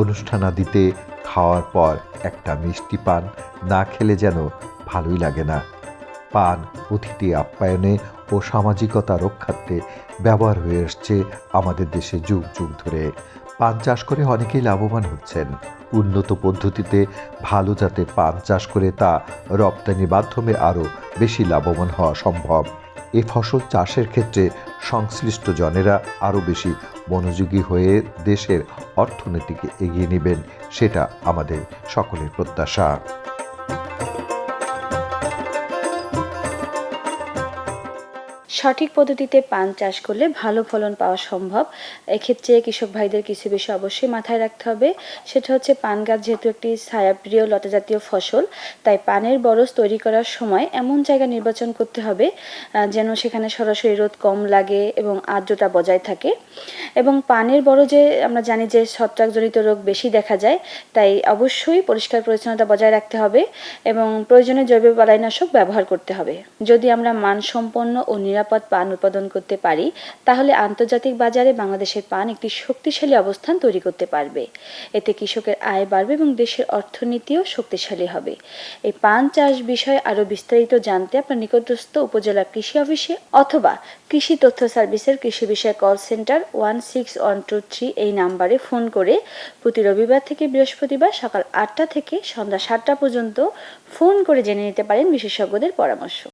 অনুষ্ঠানাদিতে খাওয়ার পর একটা মিষ্টি পান না খেলে যেন ভালোই লাগে না। পান অতিথি আপ্যায়নে ও সামাজিকতা রক্ষার্থে ব্যবহার হয়ে আসছে আমাদের দেশে যুগ যুগ ধরে। পান চাষ করে অনেকেই লাভবান হচ্ছেন। উন্নত পদ্ধতিতে ভালো জাতের পান চাষ করে তা রপ্তানির মাধ্যমে আরও বেশি লাভবান হওয়া সম্ভব। এই ফসল চাষের ক্ষেত্রে সংশ্লিষ্ট জনেরা আরও বেশি মনোযোগী হয়ে দেশের অর্থনীতিকে এগিয়ে নেবেন, সেটা আমাদের সকলের প্রত্যাশা। সঠিক পদ্ধতিতে পান চাষ করলে ভালো ফলন পাওয়া সম্ভব। এক্ষেত্রে কৃষক ভাইদের কিছু বিষয় অবশ্যই মাথায় রাখতে হবে। সেটা হচ্ছে পান গাছ যেহেতু একটি ছায়াপ্রিয় লতাজাতীয় ফসল, তাই পানের বরজ তৈরি করার সময় এমন জায়গা নির্বাচন করতে হবে যেন সেখানে সরাসরি রোদ কম লাগে এবং আর্দ্রতা বজায় থাকে। এবং পানের বরজে আমরা জানি যে ছত্রাকজনিত রোগ বেশি দেখা যায়, তাই অবশ্যই পরিষ্কার পরিচ্ছন্নতা বজায় রাখতে হবে এবং প্রয়োজনে জৈব বালাইনাশক ব্যবহার করতে হবে। যদি আমরা মানসম্পন্ন ও নিরাপদ পান উৎপাদন করতে পারি, তাহলে আন্তর্জাতিক বাজারে বাংলাদেশের পান একটি শক্তিশালী অবস্থান তৈরি করতে পারবে। এতে কৃষকের আয় বাড়বে এবং দেশের অর্থনীতিও শক্তিশালী হবে। এই পান চাষ বিষয়ে আরও বিস্তারিত জানতে আপনার নিকটস্থ উপজেলা কৃষি অফিসে অথবা কৃষি তথ্য সার্ভিসের কৃষি বিষয়ক কল সেন্টার 16123 এই নাম্বারে ফোন করে প্রতি রবিবার থেকে বৃহস্পতিবার সকাল 8টা থেকে সন্ধ্যা 7টা পর্যন্ত ফোন করে জেনে নিতে পারেন বিশেষজ্ঞদের পরামর্শ।